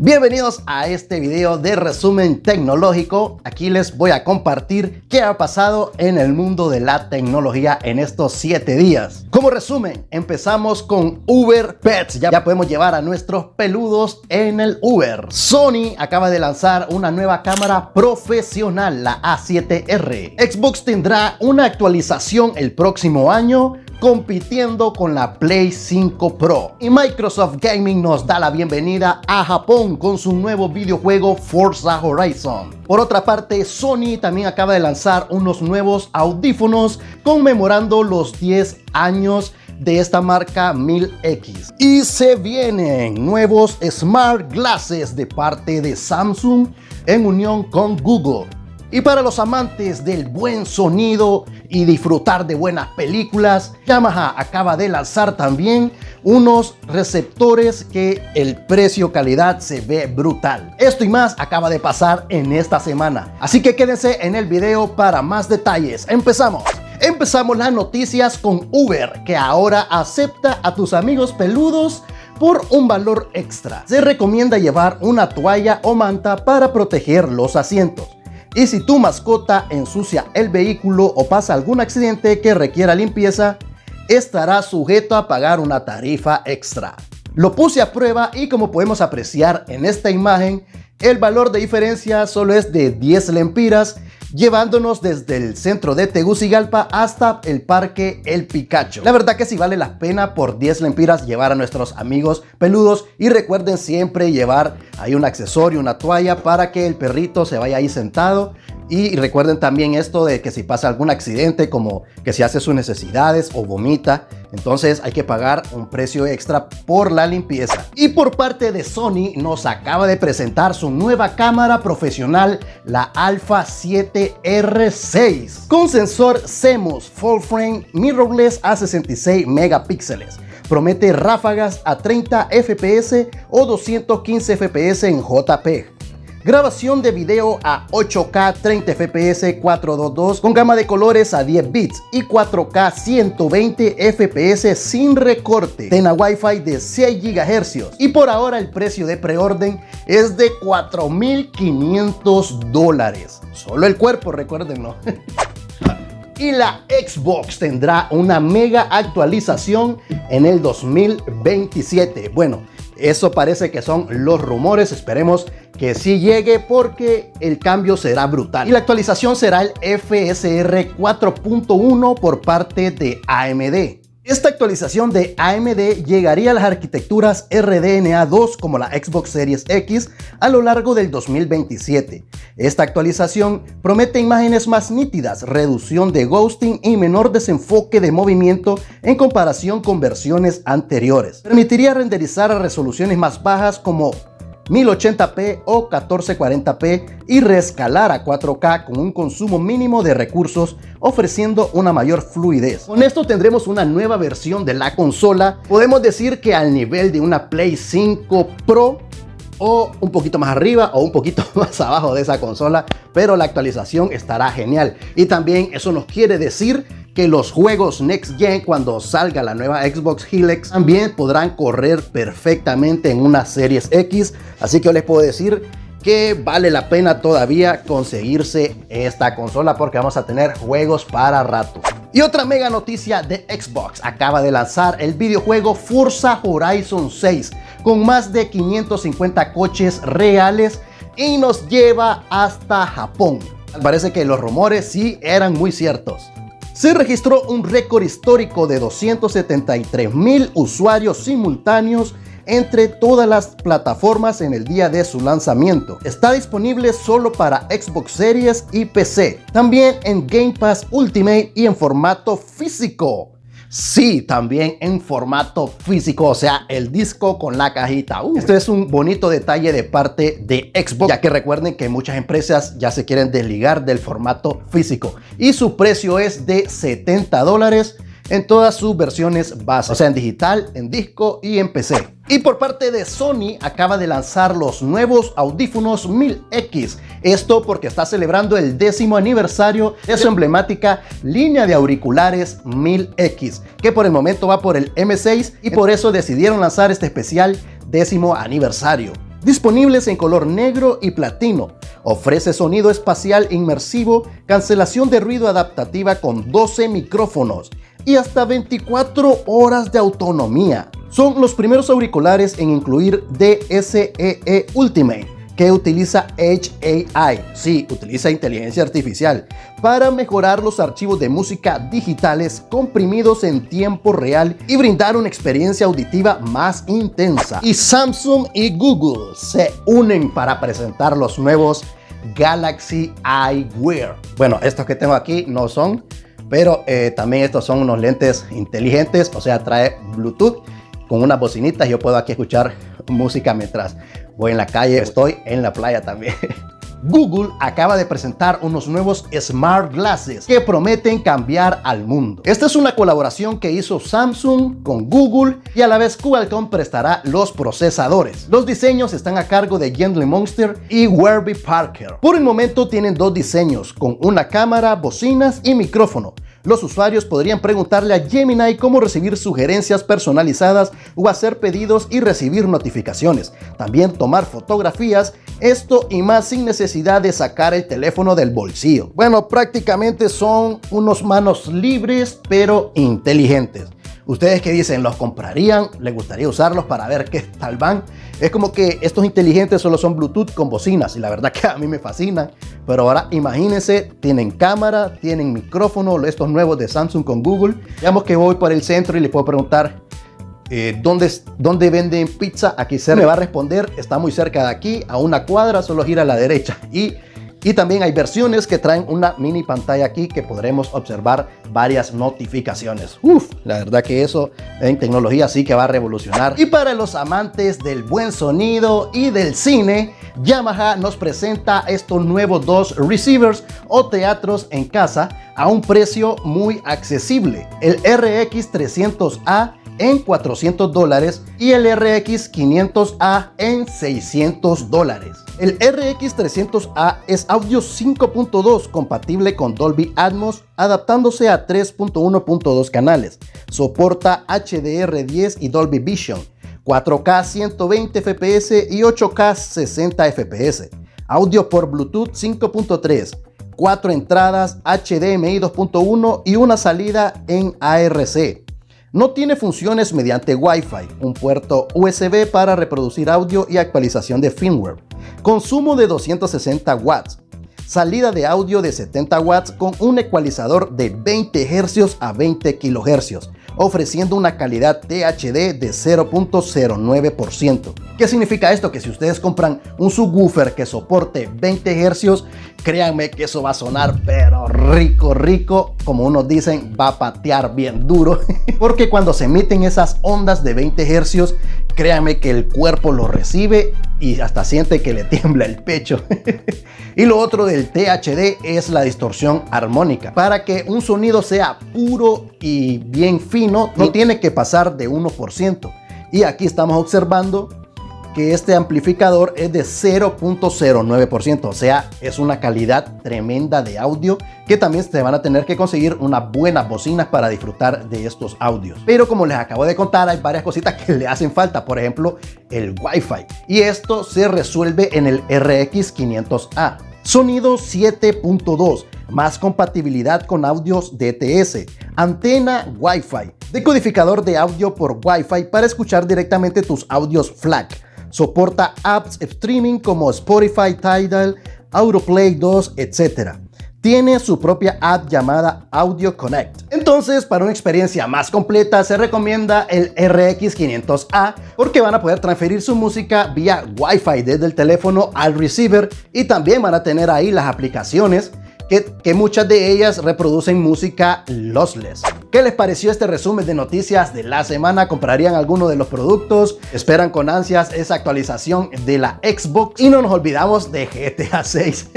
Bienvenidos a este video de resumen tecnológico. Aquí les voy a compartir qué ha pasado en el mundo de la tecnología en estos 7 días. Como resumen, empezamos con Uber Pets. Ya podemos llevar a nuestros peludos en el Uber. Sony acaba de lanzar una nueva cámara profesional, la A7R. Xbox tendrá una actualización el próximo año, compitiendo con la Play 5 Pro. Y Microsoft Gaming nos da la bienvenida a Japón con su nuevo videojuego Forza Horizon. Por otra parte, Sony también acaba de lanzar unos nuevos audífonos conmemorando los 10 años de esta marca 1000X. Y se vienen nuevos Smart Glasses de parte de Samsung en unión con Google. Y para los amantes del buen sonido y disfrutar de buenas películas, Yamaha acaba de lanzar también unos receptores que el precio-calidad se ve brutal. Esto y más acaba de pasar en esta semana. Así que quédense en el video para más detalles. Empezamos las noticias con Uber, que ahora acepta a tus amigos peludos por un valor extra. Se recomienda llevar una toalla o manta para proteger los asientos. Y si tu mascota ensucia el vehículo o pasa algún accidente que requiera limpieza, estará sujeto a pagar una tarifa extra. Lo puse a prueba y como podemos apreciar en esta imagen, el valor de diferencia solo es de 10 lempiras, llevándonos desde el centro de Tegucigalpa hasta el parque El Picacho. La verdad que sí vale la pena por 10 lempiras llevar a nuestros amigos peludos, y recuerden siempre llevar ahí un accesorio, una toalla para que el perrito se vaya ahí sentado. Y recuerden también esto de que si pasa algún accidente, como que si hace sus necesidades o vomita, entonces hay que pagar un precio extra por la limpieza. Y por parte de Sony nos acaba de presentar su nueva cámara profesional, la Alpha 7R6, con sensor CMOS Full Frame Mirrorless a 66 megapíxeles. Promete ráfagas a 30 fps o 215 fps en JPEG. Grabación de video a 8K 30 fps 422 con gama de colores a 10 bits y 4K 120 fps sin recorte. Tiene Wi-Fi de 6 GHz y por ahora el precio de preorden es de $4.500. Solo el cuerpo, recuérdenlo. Y la Xbox tendrá una mega actualización en el 2027. Bueno, eso parece que son los rumores, esperemos que sí llegue porque el cambio será brutal. Y la actualización será el FSR 4.1 por parte de AMD. Esta actualización de AMD llegaría a las arquitecturas RDNA 2 como la Xbox Series X a lo largo del 2027. Esta actualización promete imágenes más nítidas, reducción de ghosting y menor desenfoque de movimiento en comparación con versiones anteriores. Permitiría renderizar a resoluciones más bajas como 1080p o 1440p y reescalar a 4K con un consumo mínimo de recursos, ofreciendo una mayor fluidez. Con esto tendremos una nueva versión de la consola. Podemos decir que al nivel de una Play 5 Pro o un poquito más arriba o un poquito más abajo de esa consola, pero la actualización estará genial. Y también eso nos quiere decir que los juegos Next Gen, cuando salga la nueva Xbox Helix, también podrán correr perfectamente en una Series X. Así que yo les puedo decir que vale la pena todavía conseguirse esta consola porque vamos a tener juegos para rato. Y otra mega noticia de Xbox: acaba de lanzar el videojuego Forza Horizon 6 con más de 550 coches reales y nos lleva hasta Japón. Parece que los rumores sí eran muy ciertos. Se registró un récord histórico de 273,000 usuarios simultáneos entre todas las plataformas en el día de su lanzamiento. Está disponible solo para Xbox Series y PC, también en Game Pass Ultimate y en formato físico. Sí, también en formato físico, o sea, el disco con la cajita. Esto es un bonito detalle de parte de Xbox, ya que recuerden que muchas empresas ya se quieren desligar del formato físico y su precio es de $70 en todas sus versiones base, o sea, en digital, en disco y en PC. Y por parte de Sony acaba de lanzar los nuevos audífonos 1000X. Esto porque está celebrando el 10º aniversario de su emblemática línea de auriculares 1000X, que por el momento va por el M6 y por eso decidieron lanzar este especial 10º aniversario. disponibles en color negro y platino. Ofrece sonido espacial inmersivo, cancelación de ruido adaptativa con 12 micrófonos y hasta 24 horas de autonomía. Son los primeros auriculares en incluir DSEE Ultimate, que utiliza Edge AI, sí, utiliza inteligencia artificial, para mejorar los archivos de música digitales comprimidos en tiempo real y brindar una experiencia auditiva más intensa. Y Samsung y Google se unen para presentar los nuevos Galaxy Eyewear. Bueno, estos que tengo aquí no son, pero también estos son unos lentes inteligentes, o sea, trae Bluetooth con unas bocinitas y yo puedo aquí escuchar música mientras voy en la calle, estoy en la playa también. Google acaba de presentar unos nuevos Smart Glasses que prometen cambiar al mundo. Esta es una colaboración que hizo Samsung con Google y a la vez Qualcomm prestará los procesadores. Los diseños están a cargo de Gently Monster y Warby Parker. Por el momento tienen dos diseños, con una cámara, bocinas y micrófono. Los usuarios podrían preguntarle a Gemini cómo recibir sugerencias personalizadas o hacer pedidos y recibir notificaciones. También tomar fotografías, esto y más sin necesidad de sacar el teléfono del bolsillo. Bueno, prácticamente son unos manos libres pero inteligentes. ¿Ustedes qué dicen? ¿Los comprarían? ¿Les gustaría usarlos para ver qué tal van? Es como que estos inteligentes solo son Bluetooth con bocinas y la verdad que a mí me fascinan. Pero ahora imagínense, tienen cámara, tienen micrófono, estos nuevos de Samsung con Google. Digamos que voy por el centro y le puedo preguntar ¿dónde venden pizza? Aquí cerca. Me va a responder, está muy cerca de aquí, a una cuadra, solo gira a la derecha. Y también hay versiones que traen una mini pantalla aquí que podremos observar varias notificaciones. La verdad que eso en tecnología sí que va a revolucionar. Y para los amantes del buen sonido y del cine, Yamaha nos presenta estos nuevos dos receivers o teatros en casa a un precio muy accesible. El RX 300A en $400 y el RX 500A en $600. El RX 300A es audio 5.2 compatible con Dolby Atmos, adaptándose a 3.1.2 canales. Soporta HDR10 y Dolby Vision, 4K 120 fps y 8K 60 fps. Audio por Bluetooth 5.3, 4 entradas HDMI 2.1 y una salida en ARC. No tiene funciones mediante Wi-Fi, un puerto USB para reproducir audio y actualización de firmware. Consumo de 260 watts. Salida de audio de 70 watts con un ecualizador de 20 Hz a 20 kHz, ofreciendo una calidad THD de 0.09%. ¿Qué significa esto? Que si ustedes compran un subwoofer que soporte 20 Hz, créanme que eso va a sonar pero rico, como unos dicen, va a patear bien duro. Porque cuando se emiten esas ondas de 20 Hz, créanme que el cuerpo lo recibe y hasta siente que le tiembla el pecho. Y lo otro del THD es la distorsión armónica. Para que un sonido sea puro y bien fino, no tiene que pasar de 1%. Y aquí estamos observando que este amplificador es de 0.09%, o sea, es una calidad tremenda de audio que también se van a tener que conseguir unas buenas bocinas para disfrutar de estos audios. Pero como les acabo de contar, hay varias cositas que le hacen falta, por ejemplo, el Wi-Fi, y esto se resuelve en el RX 500A. Sonido 7.2, más compatibilidad con audios DTS, antena Wi-Fi, decodificador de audio por Wi-Fi para escuchar directamente tus audios FLAC. Soporta apps streaming como Spotify, Tidal, Autoplay 2, etc. Tiene su propia app llamada Audio Connect. Entonces, para una experiencia más completa, se recomienda el RX 500A porque van a poder transferir su música vía Wi-Fi desde el teléfono al receiver y también van a tener ahí las aplicaciones que muchas de ellas reproducen música lossless. ¿Qué les pareció este resumen de noticias de la semana? ¿Comprarían alguno de los productos? ¿Esperan con ansias esa actualización de la Xbox? Y no nos olvidamos de GTA 6.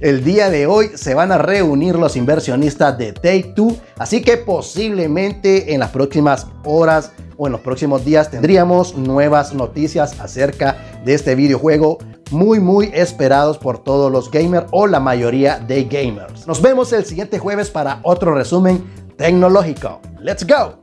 El día de hoy se van a reunir los inversionistas de Take-Two, así que posiblemente en las próximas horas o en los próximos días tendríamos nuevas noticias acerca de este videojuego muy esperados por todos los gamers o la mayoría de gamers. Nos vemos el siguiente jueves para otro resumen tecnológico. ¡Let's go!